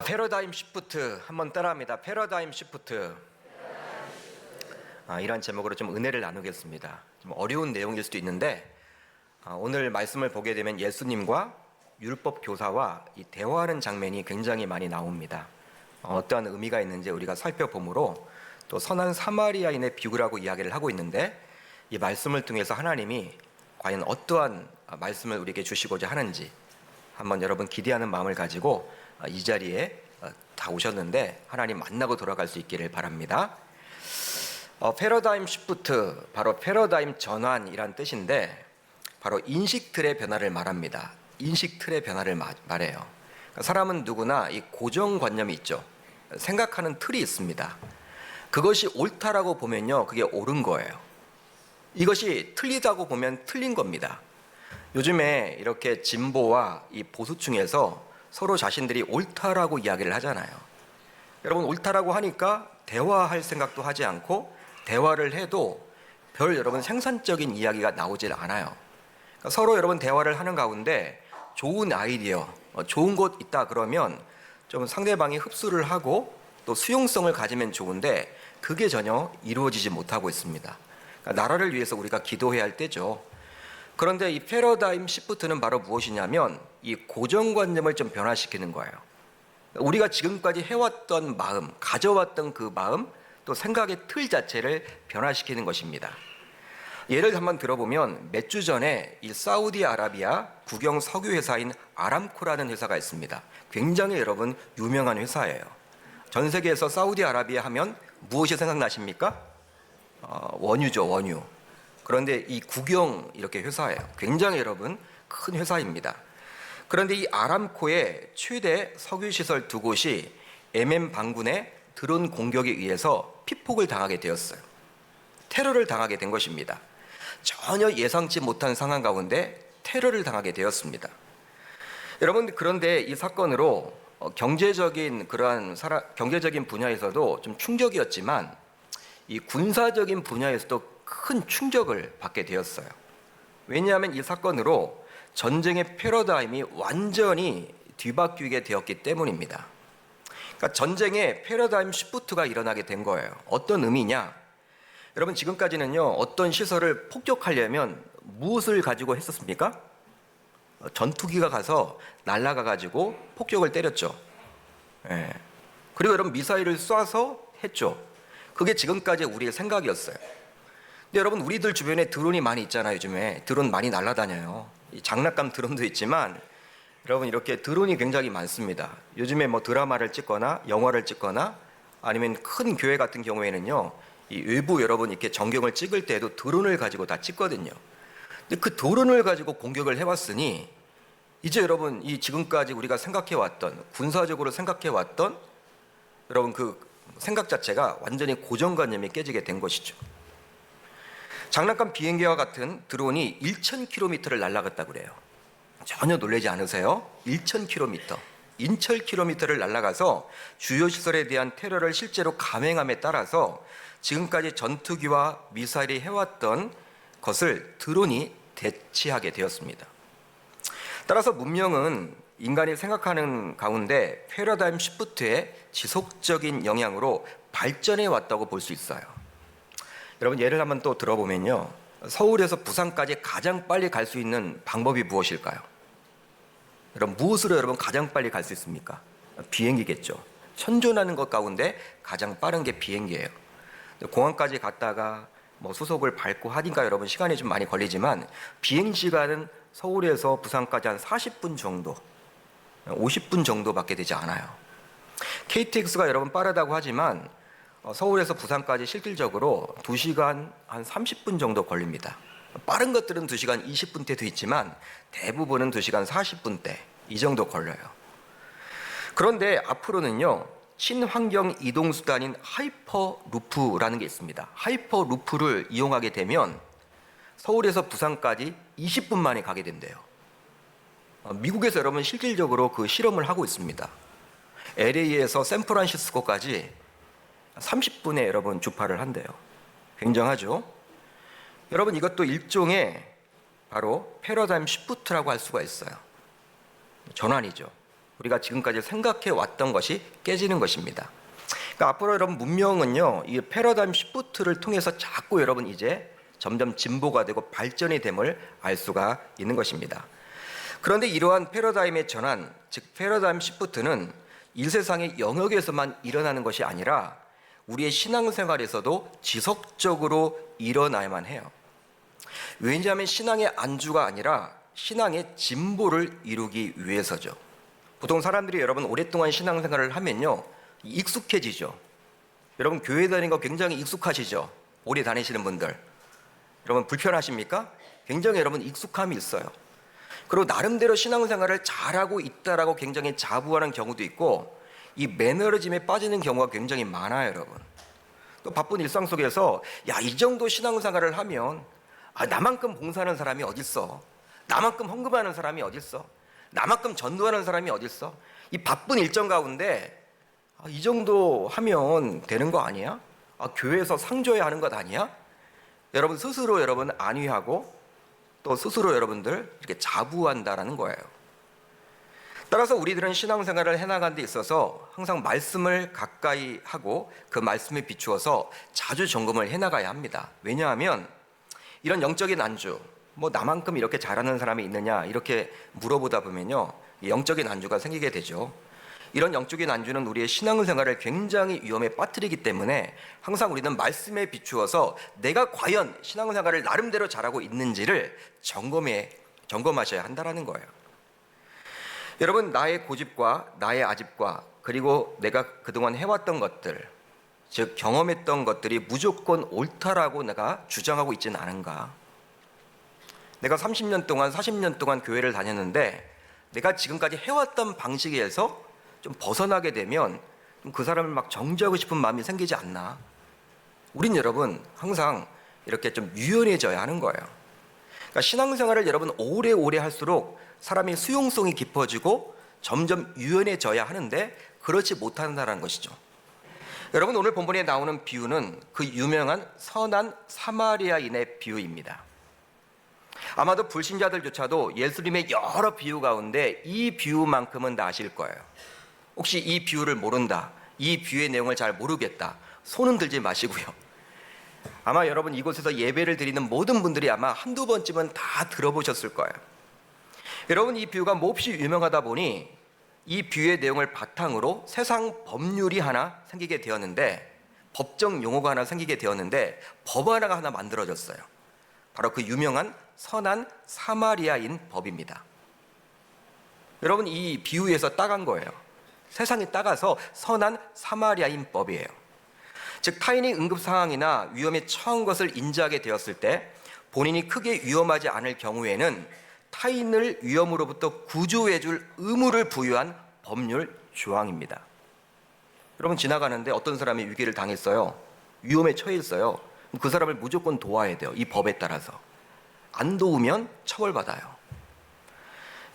패러다임 시프트 한번 따라합니다. 패러다임 시프트. 이런 제목으로 좀 은혜를 나누겠습니다. 좀 어려운 내용일 수도 있는데 오늘 말씀을 보게 되면 예수님과 율법 교사와 이 대화하는 장면이 굉장히 많이 나옵니다. 어떠한 의미가 있는지 우리가 살펴보므로 또 선한 사마리아인의 비유라고 이야기를 하고 있는데 이 말씀을 통해서 하나님이 과연 어떠한 말씀을 우리에게 주시고자 하는지 한번 여러분 기대하는 마음을 가지고 이 자리에 다 오셨는데 하나님 만나고 돌아갈 수 있기를 바랍니다. 패러다임 시프트, 바로 패러다임 전환이란 뜻인데 바로 인식 틀의 변화를 말합니다. 인식 틀의 변화를 말해요. 그러니까 사람은 누구나 이 고정관념이 있죠. 생각하는 틀이 있습니다. 그것이 옳다라고 보면요, 그게 옳은 거예요. 이것이 틀리다고 보면 틀린 겁니다. 요즘에 이렇게 진보와 이 보수층에서 서로 자신들이 옳다라고 이야기를 하잖아요. 여러분, 옳다라고 하니까 대화할 생각도 하지 않고 대화를 해도 별 여러분 생산적인 이야기가 나오질 않아요. 그러니까 서로 여러분 대화를 하는 가운데 좋은 아이디어, 좋은 것 있다 그러면 좀 상대방이 흡수를 하고 또 수용성을 가지면 좋은데 그게 전혀 이루어지지 못하고 있습니다. 그러니까 나라를 위해서 우리가 기도해야 할 때죠. 그런데 이 패러다임 시프트는 바로 무엇이냐면 이 고정관념을 좀 변화시키는 거예요. 우리가 지금까지 해왔던 마음, 가져왔던 그 마음, 또 생각의 틀 자체를 변화시키는 것입니다. 예를 한번 들어보면 몇 주 전에 이 사우디아라비아 국영 석유 회사인 아람코라는 회사가 있습니다. 굉장히 여러분 유명한 회사예요. 전 세계에서 사우디아라비아 하면 무엇이 생각나십니까? 원유죠, 원유. 그런데 이 국영 이렇게 회사예요. 굉장히 여러분 큰 회사입니다. 그런데 이 아람코의 최대 석유시설 두 곳이 예멘 반군의 드론 공격에 의해서 피폭을 당하게 되었어요. 테러를 당하게 된 것입니다. 전혀 예상치 못한 상황 가운데 테러를 당하게 되었습니다. 여러분, 그런데 이 사건으로 경제적인 분야에서도 좀 충격이었지만 이 군사적인 분야에서도 큰 충격을 받게 되었어요. 왜냐하면 이 사건으로 전쟁의 패러다임이 완전히 뒤바뀌게 되었기 때문입니다. 그러니까 전쟁의 패러다임 시프트가 일어나게 된 거예요. 어떤 의미냐? 여러분, 지금까지는요, 어떤 시설을 폭격하려면 무엇을 가지고 했었습니까? 전투기가 가서 날아가 가지고 폭격을 때렸죠. 그리고 여러분 미사일을 쏴서 했죠. 그게 지금까지 우리의 생각이었어요. 근데 여러분, 우리들 주변에 드론이 많이 있잖아요. 요즘에 드론 많이 날아다녀요. 장난감 드론도 있지만 여러분 이렇게 드론이 굉장히 많습니다. 요즘에 뭐 드라마를 찍거나 영화를 찍거나 아니면 큰 교회 같은 경우에는요, 이 외부 여러분 이렇게 전경을 찍을 때에도 드론을 가지고 다 찍거든요. 근데 그 드론을 가지고 공격을 해왔으니 이제 여러분 이 지금까지 우리가 생각해왔던, 군사적으로 생각해왔던 여러분 그 생각 자체가 완전히 고정관념이 깨지게 된 것이죠. 장난감 비행기와 같은 드론이 1,000km를 날아갔다고 그래요. 전혀 놀라지 않으세요? 1,000km, 인철km를 날아가서 주요 시설에 대한 테러를 실제로 감행함에 따라서 지금까지 전투기와 미사일이 해왔던 것을 드론이 대체하게 되었습니다. 따라서 문명은 인간이 생각하는 가운데 패러다임 시프트의 지속적인 영향으로 발전해 왔다고 볼 수 있어요. 여러분, 예를 한번 또 들어보면요, 서울에서 부산까지 가장 빨리 갈 수 있는 방법이 무엇일까요? 여러분, 무엇으로 여러분 가장 빨리 갈 수 있습니까? 비행기겠죠. 선존하는 것 가운데 가장 빠른 게 비행기예요. 공항까지 갔다가 뭐 수속을 밟고 하니까 여러분 시간이 좀 많이 걸리지만 비행 시간은 서울에서 부산까지 한 40분 정도, 50분 정도밖에 되지 않아요. KTX가 여러분 빠르다고 하지만 서울에서 부산까지 실질적으로 2시간 한 30분 정도 걸립니다. 빠른 것들은 2시간 20분대도 있지만 대부분은 2시간 40분대 이 정도 걸려요. 그런데 앞으로는요, 친환경 이동수단인 하이퍼루프라는 게 있습니다. 하이퍼루프를 이용하게 되면 서울에서 부산까지 20분 만에 가게 된대요. 미국에서 여러분 실질적으로 그 실험을 하고 있습니다. LA에서 샌프란시스코까지 30분에 여러분 주파를 한대요. 굉장하죠? 여러분, 이것도 일종의 바로 패러다임 시프트라고 할 수가 있어요. 전환이죠. 우리가 지금까지 생각해 왔던 것이 깨지는 것입니다. 그러니까 앞으로 여러분 문명은요, 이 패러다임 시프트를 통해서 자꾸 여러분 이제 점점 진보가 되고 발전이 됨을 알 수가 있는 것입니다. 그런데 이러한 패러다임의 전환, 즉 패러다임 시프트는 이 세상의 영역에서만 일어나는 것이 아니라 우리의 신앙생활에서도 지속적으로 일어나야만 해요. 왜냐하면 신앙의 안주가 아니라 신앙의 진보를 이루기 위해서죠. 보통 사람들이 여러분 오랫동안 신앙생활을 하면요, 익숙해지죠. 여러분 교회 다니는 거 굉장히 익숙하시죠? 오래 다니시는 분들. 여러분 불편하십니까? 굉장히 여러분 익숙함이 있어요. 그리고 나름대로 신앙생활을 잘하고 있다라고 굉장히 자부하는 경우도 있고, 이 매너리즘에 빠지는 경우가 굉장히 많아요, 여러분. 또 바쁜 일상 속에서 이 정도 신앙생활을 하면 나만큼 봉사하는 사람이 어딨어? 나만큼 헌금하는 사람이 어딨어? 나만큼 전도하는 사람이 어딨어? 이 바쁜 일정 가운데 이 정도 하면 되는 거 아니야? 교회에서 상 줘야 하는 것 아니야? 여러분 스스로 여러분 안위하고 또 스스로 여러분들 이렇게 자부한다라는 거예요. 따라서 우리들은 신앙생활을 해나가는 데 있어서 항상 말씀을 가까이 하고 그 말씀에 비추어서 자주 점검을 해나가야 합니다. 왜냐하면 이런 영적인 안주, 나만큼 이렇게 잘하는 사람이 있느냐 이렇게 물어보다 보면요, 영적인 안주가 생기게 되죠. 이런 영적인 안주는 우리의 신앙생활을 굉장히 위험에 빠뜨리기 때문에 항상 우리는 말씀에 비추어서 내가 과연 신앙생활을 나름대로 잘하고 있는지를 점검하셔야 한다는 거예요. 여러분, 나의 고집과 나의 아집과 그리고 내가 그동안 해왔던 것들, 즉 경험했던 것들이 무조건 옳다라고 내가 주장하고 있지는 않은가? 내가 30년 동안 40년 동안 교회를 다녔는데 내가 지금까지 해왔던 방식에서 좀 벗어나게 되면 그 사람을 막 정죄하고 싶은 마음이 생기지 않나? 우린 여러분 항상 이렇게 좀 유연해져야 하는 거예요. 그러니까 신앙생활을 여러분 오래오래 할수록 사람이 수용성이 깊어지고 점점 유연해져야 하는데 그렇지 못한다는 것이죠. 여러분, 오늘 본문에 나오는 비유는 그 유명한 선한 사마리아인의 비유입니다. 아마도 불신자들조차도 예수님의 여러 비유 가운데 이 비유만큼은 다 아실 거예요. 혹시 이 비유를 모른다, 이 비유의 내용을 잘 모르겠다, 손은 들지 마시고요. 아마 여러분 이곳에서 예배를 드리는 모든 분들이 아마 한두 번쯤은 다 들어보셨을 거예요. 여러분, 이 비유가 몹시 유명하다 보니 이 비유의 내용을 바탕으로 세상 법률이 하나 생기게 되었는데, 법정 용어가 하나 생기게 되었는데 법 하나 만들어졌어요. 바로 그 유명한 선한 사마리아인 법입니다. 여러분, 이 비유에서 따간 거예요. 세상이 따가서 선한 사마리아인 법이에요. 즉 타인이 응급 상황이나 위험에 처한 것을 인지하게 되었을 때 본인이 크게 위험하지 않을 경우에는 타인을 위험으로부터 구조해 줄 의무를 부여한 법률 조항입니다. 여러분, 지나가는데 어떤 사람이 위기를 당했어요. 위험에 처해 있어요. 그 사람을 무조건 도와야 돼요. 이 법에 따라서. 안 도우면 처벌받아요.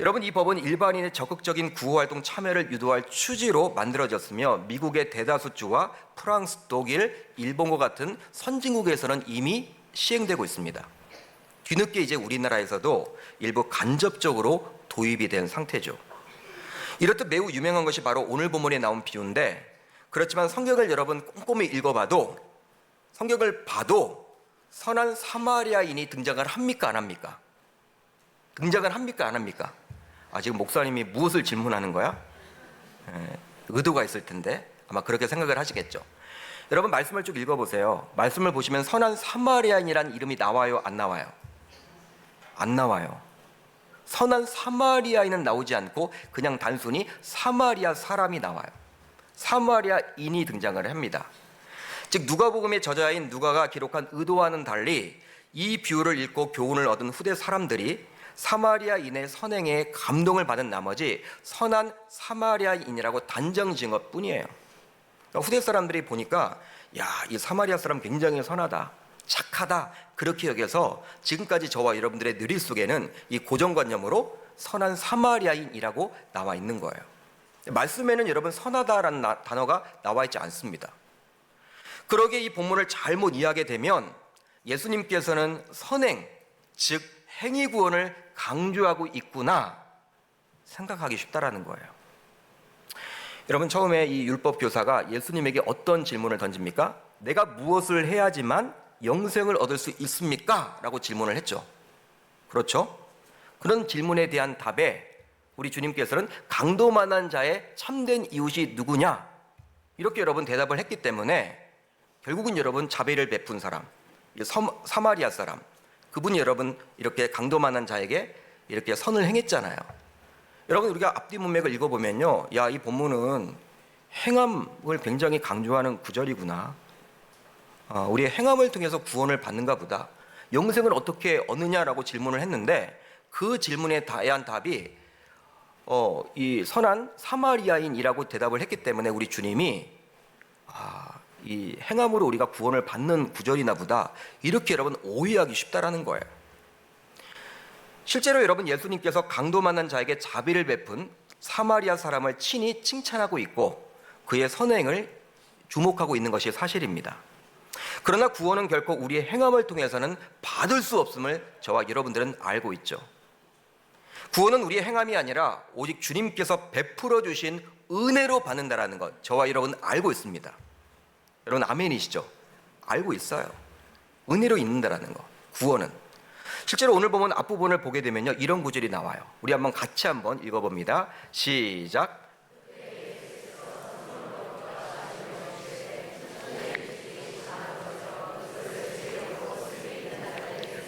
여러분, 이 법은 일반인의 적극적인 구호활동 참여를 유도할 취지로 만들어졌으며 미국의 대다수 주와 프랑스, 독일, 일본과 같은 선진국에서는 이미 시행되고 있습니다. 뒤늦게 이제 우리나라에서도 일부 간접적으로 도입이 된 상태죠. 이렇듯 매우 유명한 것이 바로 오늘 본문에 나온 비유인데, 그렇지만 성경을 여러분 꼼꼼히 읽어봐도, 성경을 봐도 선한 사마리아인이 등장을 합니까 안 합니까? 등장을 합니까 안 합니까? 지금 목사님이 무엇을 질문하는 거야? 의도가 있을 텐데 아마 그렇게 생각을 하시겠죠. 여러분, 말씀을 쭉 읽어보세요. 말씀을 보시면 선한 사마리아인이라는 이름이 나와요, 안 나와요? 안 나와요. 선한 사마리아인은 나오지 않고 그냥 단순히 사마리아 사람이 나와요. 사마리아인이 등장을 합니다. 즉 누가복음의 저자인 누가가 기록한 의도와는 달리 이 비유를 읽고 교훈을 얻은 후대 사람들이 사마리아인의 선행에 감동을 받은 나머지 선한 사마리아인이라고 단정 지은 것 뿐이에요. 그러니까 후대 사람들이 보니까 이 사마리아 사람 굉장히 선하다, 착하다, 그렇게 여겨서 지금까지 저와 여러분들의 뇌리 속에는 이 고정관념으로 선한 사마리아인이라고 나와 있는 거예요. 말씀에는 여러분 선하다라는 단어가 나와 있지 않습니다. 그러기에 이 본문을 잘못 이해하게 되면 예수님께서는 선행, 즉 행위 구원을 강조하고 있구나 생각하기 쉽다라는 거예요. 여러분, 처음에 이 율법 교사가 예수님에게 어떤 질문을 던집니까? 내가 무엇을 해야지만 영생을 얻을 수 있습니까? 라고 질문을 했죠. 그렇죠? 그런 질문에 대한 답에 우리 주님께서는 강도만한 자의 참된 이웃이 누구냐? 이렇게 여러분 대답을 했기 때문에 결국은 여러분 자비를 베푼 사람, 사마리아 사람, 그분이 여러분 이렇게 강도만한 자에게 이렇게 선을 행했잖아요. 여러분, 우리가 앞뒤 문맥을 읽어보면요, 야, 이 본문은 행함을 굉장히 강조하는 구절이구나. 우리의 행함을 통해서 구원을 받는가 보다. 영생을 어떻게 얻느냐라고 질문을 했는데 그 질문에 대한 답이 이 선한 사마리아인이라고 대답을 했기 때문에 우리 주님이 이 행함으로 우리가 구원을 받는 구절이나 보다, 이렇게 여러분 오해하기 쉽다라는 거예요. 실제로 여러분, 예수님께서 강도만한 자에게 자비를 베푼 사마리아 사람을 친히 칭찬하고 있고 그의 선행을 주목하고 있는 것이 사실입니다. 그러나 구원은 결코 우리의 행함을 통해서는 받을 수 없음을 저와 여러분들은 알고 있죠. 구원은 우리의 행함이 아니라 오직 주님께서 베풀어 주신 은혜로 받는다라는 것, 저와 여러분 알고 있습니다. 여러분 아멘이시죠? 알고 있어요. 은혜로 있는다라는 것, 구원은. 실제로 오늘 보면 앞부분을 보게 되면요, 이런 구절이 나와요. 우리 한번 같이 한번 읽어봅니다. 시작.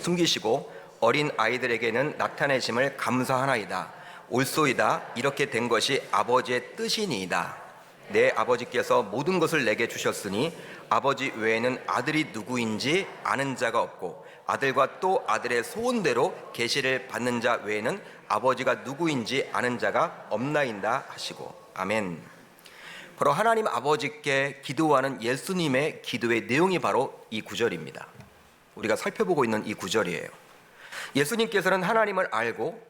숨기시고 어린 아이들에게는 나타내심을 감사하나이다. 옳소이다. 이렇게 된 것이 아버지의 뜻이니이다. 내 아버지께서 모든 것을 내게 주셨으니 아버지 외에는 아들이 누구인지 아는 자가 없고 아들과 또 아들의 소원대로 계시를 받는 자 외에는 아버지가 누구인지 아는 자가 없나인다 하시고. 아멘. 바로 하나님 아버지께 기도하는 예수님의 기도의 내용이 바로 이 구절입니다. 우리가 살펴보고 있는 이 구절이에요. 예수님께서는 하나님을 알고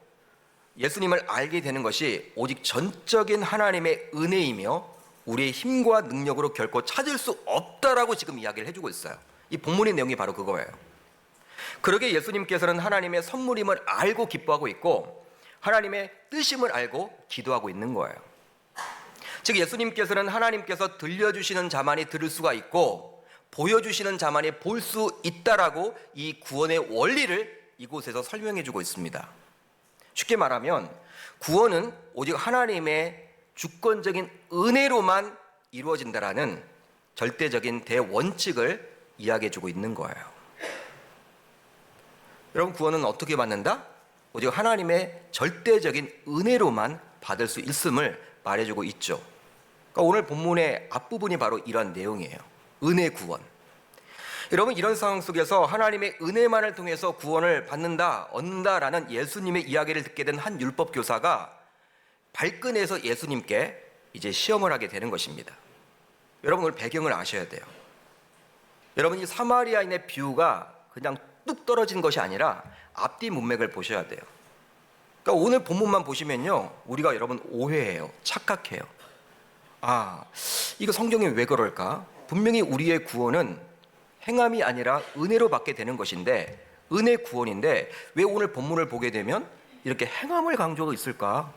예수님을 알게 되는 것이 오직 전적인 하나님의 은혜이며 우리의 힘과 능력으로 결코 찾을 수 없다라고 지금 이야기를 해주고 있어요. 이 본문의 내용이 바로 그거예요. 그러게 예수님께서는 하나님의 선물임을 알고 기뻐하고 있고 하나님의 뜻임을 알고 기도하고 있는 거예요. 즉 예수님께서는 하나님께서 들려주시는 자만이 들을 수가 있고 보여주시는 자만이 볼 수 있다라고 이 구원의 원리를 이곳에서 설명해 주고 있습니다. 쉽게 말하면 구원은 오직 하나님의 주권적인 은혜로만 이루어진다라는 절대적인 대원칙을 이야기해 주고 있는 거예요. 여러분, 구원은 어떻게 받는다? 오직 하나님의 절대적인 은혜로만 받을 수 있음을 말해주고 있죠. 그러니까 오늘 본문의 앞부분이 바로 이런 내용이에요. 은혜 구원. 여러분, 이런 상황 속에서 하나님의 은혜만을 통해서 구원을 받는다, 얻는다라는 예수님의 이야기를 듣게 된 한 율법 교사가 발끈해서 예수님께 이제 시험을 하게 되는 것입니다. 여러분, 오늘 배경을 아셔야 돼요. 여러분, 이 사마리아인의 비유가 그냥 뚝 떨어진 것이 아니라 앞뒤 문맥을 보셔야 돼요. 그러니까 오늘 본문만 보시면요, 우리가 여러분 오해해요. 착각해요. 이거 성경이 왜 그럴까? 분명히 우리의 구원은 행함이 아니라 은혜로 받게 되는 것인데, 은혜 구원인데 왜 오늘 본문을 보게 되면 이렇게 행함을 강조하고 있을까?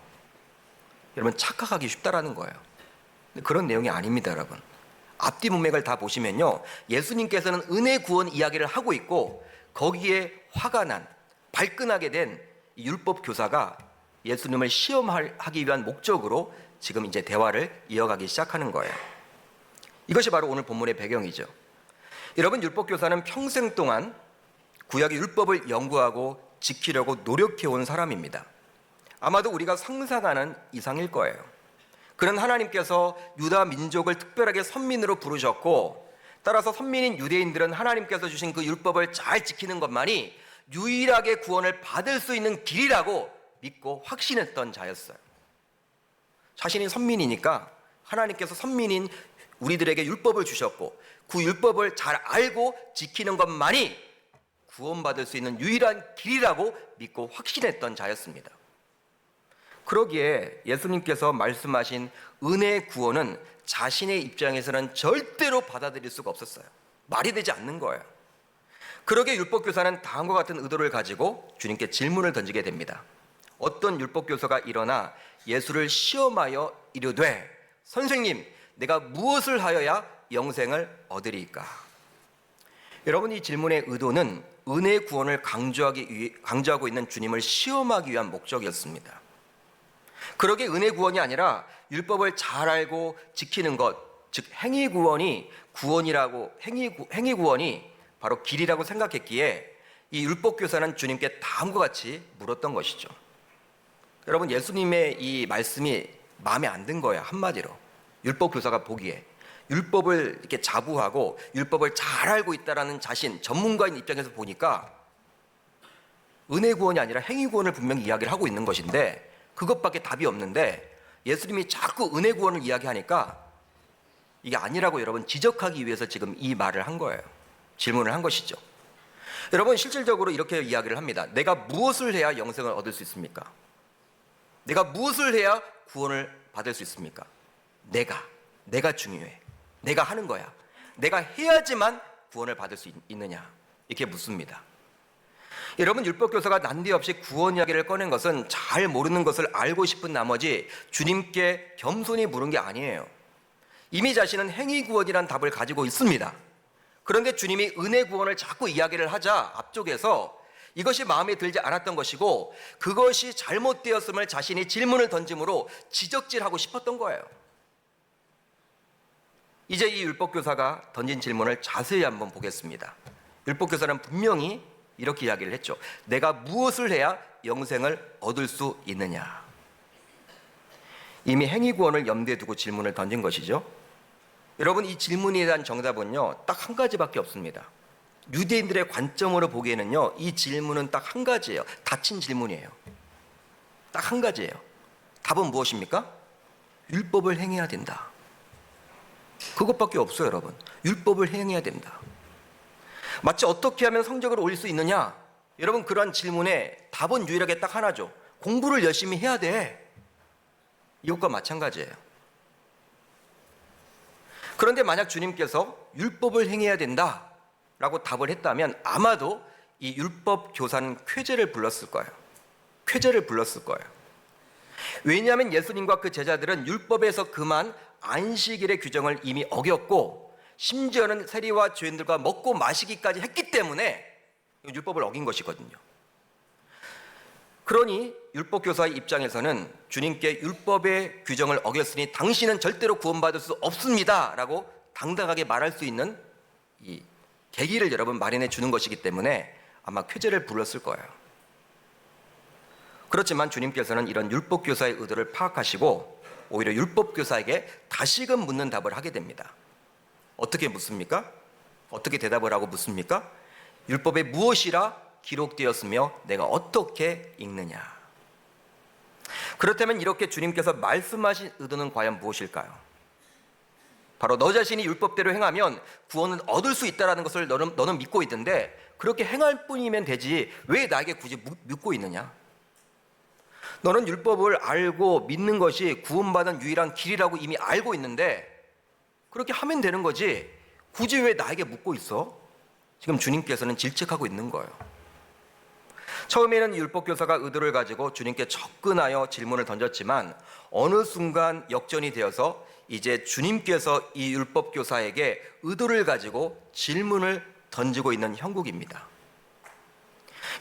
여러분, 착각하기 쉽다라는 거예요. 그런 내용이 아닙니다. 여러분, 앞뒤 문맥을 다 보시면요, 예수님께서는 은혜 구원 이야기를 하고 있고 거기에 화가 난, 발끈하게 된 율법 교사가 예수님을 시험하기 위한 목적으로 지금 이제 대화를 이어가기 시작하는 거예요. 이것이 바로 오늘 본문의 배경이죠. 여러분, 율법 교사는 평생 동안 구약의 율법을 연구하고 지키려고 노력해온 사람입니다. 아마도 우리가 상상하는 이상일 거예요. 그는 하나님께서 유다 민족을 특별하게 선민으로 부르셨고, 따라서 선민인 유대인들은 하나님께서 주신 그 율법을 잘 지키는 것만이 유일하게 구원을 받을 수 있는 길이라고 믿고 확신했던 자였어요. 자신이 선민이니까 하나님께서 선민인 우리들에게 율법을 주셨고 그 율법을 잘 알고 지키는 것만이 구원받을 수 있는 유일한 길이라고 믿고 확신했던 자였습니다. 그러기에 예수님께서 말씀하신 은혜의 구원은 자신의 입장에서는 절대로 받아들일 수가 없었어요. 말이 되지 않는 거예요. 그러기에 율법교사는 다음과 같은 의도를 가지고 주님께 질문을 던지게 됩니다. 어떤 율법교사가 일어나 예수를 시험하여 이르되 선생님, 내가 무엇을 하여야 영생을 얻으리까? 여러분, 이 질문의 의도는 은혜의 구원을 강조하고 있는 주님을 시험하기 위한 목적이었습니다. 그러게 은혜 구원이 아니라 율법을 잘 알고 지키는 것, 즉 행위 구원이 바로 길이라고 생각했기에 이 율법 교사는 주님께 다음과 같이 물었던 것이죠. 여러분, 예수님의 이 말씀이 마음에 안 든 거예요. 한마디로 율법 교사가 보기에 율법을 이렇게 자부하고 율법을 잘 알고 있다라는 자신, 전문가인 입장에서 보니까 은혜 구원이 아니라 행위 구원을 분명히 이야기를 하고 있는 것인데 그것밖에 답이 없는데 예수님이 자꾸 은혜 구원을 이야기하니까 이게 아니라고 여러분 지적하기 위해서 지금 이 말을 한 거예요. 질문을 한 것이죠. 여러분, 실질적으로 이렇게 이야기를 합니다. 내가 무엇을 해야 영생을 얻을 수 있습니까? 내가 무엇을 해야 구원을 받을 수 있습니까? 내가 중요해. 내가 하는 거야. 내가 해야지만 구원을 받을 수 있느냐, 이렇게 묻습니다. 여러분, 율법교사가 난데없이 구원 이야기를 꺼낸 것은 잘 모르는 것을 알고 싶은 나머지 주님께 겸손히 물은 게 아니에요. 이미 자신은 행위 구원이란 답을 가지고 있습니다. 그런데 주님이 은혜 구원을 자꾸 이야기를 하자 앞쪽에서 이것이 마음에 들지 않았던 것이고 그것이 잘못되었음을 자신이 질문을 던짐으로 지적질하고 싶었던 거예요. 이제 이 율법교사가 던진 질문을 자세히 한번 보겠습니다. 율법교사는 분명히 이렇게 이야기를 했죠. 내가 무엇을 해야 영생을 얻을 수 있느냐. 이미 행위 구원을 염두에 두고 질문을 던진 것이죠. 여러분, 이 질문에 대한 정답은요, 딱 한 가지밖에 없습니다. 유대인들의 관점으로 보기에는요, 이 질문은 딱 한 가지예요. 닫힌 질문이에요. 딱 한 가지예요. 답은 무엇입니까? 율법을 행해야 된다. 그것밖에 없어요, 여러분. 율법을 행해야 된다. 마치 어떻게 하면 성적을 올릴 수 있느냐? 여러분, 그러한 질문에 답은 유일하게 딱 하나죠. 공부를 열심히 해야 돼. 이것과 마찬가지예요. 그런데 만약 주님께서 율법을 행해야 된다 라고 답을 했다면 아마도 이 율법 교사는 쾌재를 불렀을 거예요. 쾌재를 불렀을 거예요. 왜냐하면 예수님과 그 제자들은 율법에서 그만 안식일의 규정을 이미 어겼고 심지어는 세리와 죄인들과 먹고 마시기까지 했기 때문에 율법을 어긴 것이거든요. 그러니 율법 교사의 입장에서는 주님께 율법의 규정을 어겼으니 당신은 절대로 구원받을 수 없습니다 라고 당당하게 말할 수 있는 이 계기를 여러분 마련해 주는 것이기 때문에 아마 쾌재를 불렀을 거예요. 그렇지만 주님께서는 이런 율법 교사의 의도를 파악하시고 오히려 율법 교사에게 다시금 묻는 답을 하게 됩니다. 어떻게 묻습니까? 어떻게 대답을 하고 묻습니까? 율법에 무엇이라 기록되었으며 내가 어떻게 읽느냐. 그렇다면 이렇게 주님께서 말씀하신 의도는 과연 무엇일까요? 바로 너 자신이 율법대로 행하면 구원은 얻을 수 있다는 것을 너는 믿고 있는데 그렇게 행할 뿐이면 되지 왜 나에게 굳이 묻고 있느냐? 너는 율법을 알고 믿는 것이 구원받은 유일한 길이라고 이미 알고 있는데 그렇게 하면 되는 거지 굳이 왜 나에게 묻고 있어? 지금 주님께서는 질책하고 있는 거예요. 처음에는 율법교사가 의도를 가지고 주님께 접근하여 질문을 던졌지만 어느 순간 역전이 되어서 이제 주님께서 이 율법교사에게 의도를 가지고 질문을 던지고 있는 형국입니다.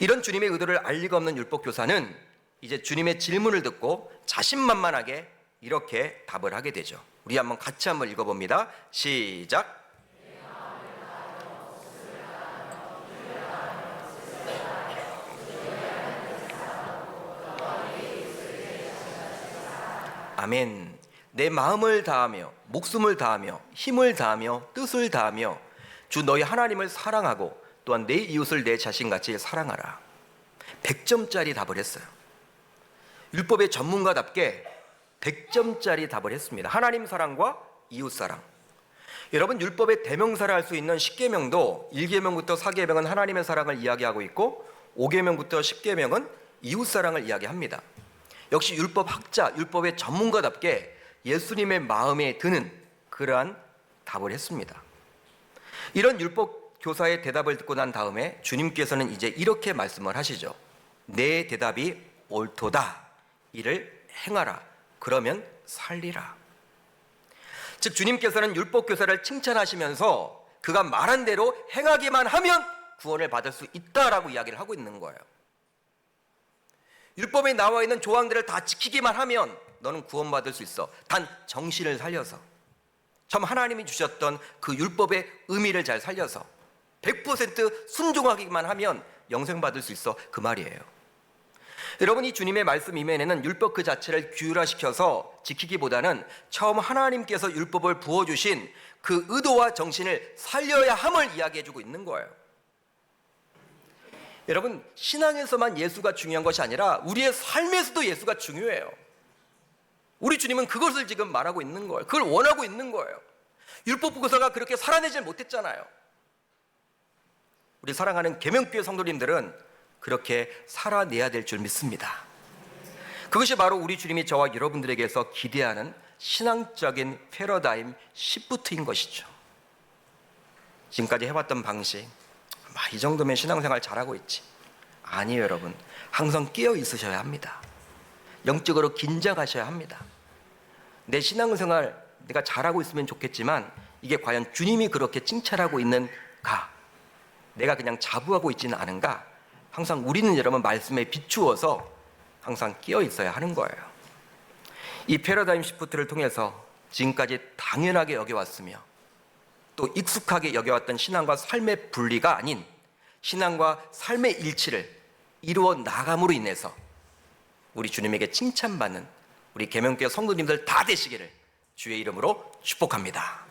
이런 주님의 의도를 알 리가 없는 율법교사는 이제 주님의 질문을 듣고 자신만만하게 이렇게 답을 하게 되죠. 우리 같이 한번 읽어봅니다. 시작. 아멘. 내 마음을 다하며 목숨을 다하며 힘을 다하며 뜻을 다하며 주 너희 하나님을 사랑하고 또한 내 이웃을 내 자신같이 사랑하라. 100점짜리 답을 했어요. 율법의 전문가답게 100점짜리 답을 했습니다. 하나님 사랑과 이웃 사랑. 여러분, 율법의 대명사를 할 수 있는 10계명도 1계명부터 4계명은 하나님의 사랑을 이야기하고 있고 5계명부터 10계명은 이웃 사랑을 이야기합니다. 역시 율법 학자, 율법의 전문가답게 예수님의 마음에 드는 그러한 답을 했습니다. 이런 율법 교사의 대답을 듣고 난 다음에 주님께서는 이제 이렇게 말씀을 하시죠. 내 대답이 옳도다. 이를 행하라. 그러면 살리라. 즉 주님께서는 율법 교사를 칭찬하시면서 그가 말한 대로 행하기만 하면 구원을 받을 수 있다라고 이야기를 하고 있는 거예요. 율법에 나와 있는 조항들을 다 지키기만 하면 너는 구원받을 수 있어. 단 정신을 살려서, 참 하나님이 주셨던 그 율법의 의미를 잘 살려서 100% 순종하기만 하면 영생 받을 수 있어, 그 말이에요. 여러분, 이 주님의 말씀 이면에는 율법 그 자체를 규율화시켜서 지키기보다는 처음 하나님께서 율법을 부어주신 그 의도와 정신을 살려야 함을 이야기해주고 있는 거예요. 여러분, 신앙에서만 예수가 중요한 것이 아니라 우리의 삶에서도 예수가 중요해요. 우리 주님은 그것을 지금 말하고 있는 거예요. 그걸 원하고 있는 거예요. 율법 교사가 그렇게 살아내질 못했잖아요. 우리 사랑하는 계명교회 성도님들은 그렇게 살아내야 될 줄 믿습니다. 그것이 바로 우리 주님이 저와 여러분들에게서 기대하는 신앙적인 패러다임 시프트인 것이죠. 지금까지 해왔던 방식, 이 정도면 신앙생활 잘하고 있지. 아니에요, 여러분. 항상 깨어 있으셔야 합니다. 영적으로 긴장하셔야 합니다. 내 신앙생활 내가 잘하고 있으면 좋겠지만 이게 과연 주님이 그렇게 칭찬하고 있는가? 내가 그냥 자부하고 있지는 않은가? 항상 우리는 여러분 말씀에 비추어서 항상 깨어 있어야 하는 거예요. 이 패러다임 시프트를 통해서 지금까지 당연하게 여겨왔으며 또 익숙하게 여겨왔던 신앙과 삶의 분리가 아닌 신앙과 삶의 일치를 이루어 나감으로 인해서 우리 주님에게 칭찬받는 우리 계명교회 성도님들 다 되시기를 주의 이름으로 축복합니다.